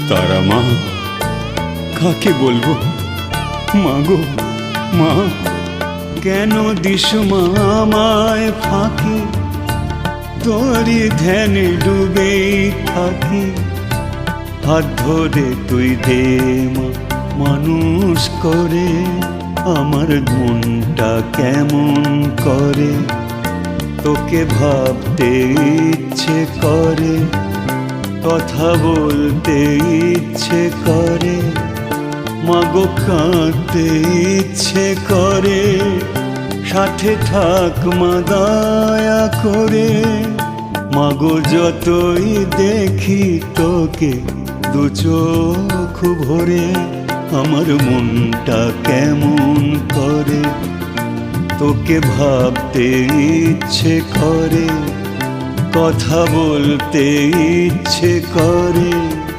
তারা মা, কাকে বলবো? মা গো মা, কেন দিস মা আমায় ফাঁকি? তোরই ধ্যানে ডুবে থাকি। হাত ধরে তুই দে মা মানুষ করে, আমার মনটা কেমন করে। তোকে ভাবতে ইচ্ছে করে, কথা বলতে ইচ্ছে করে, মাগো কাঁদতে ইচ্ছে করে। সাথে থাক মা দয়া করে, মাগো যতই দেখি তোকে দু চোখ ভরে, আমার মনটা কেমন করে। তোকে ভাবতে ইচ্ছে করে, কথা বলতে ইচ্ছে করে।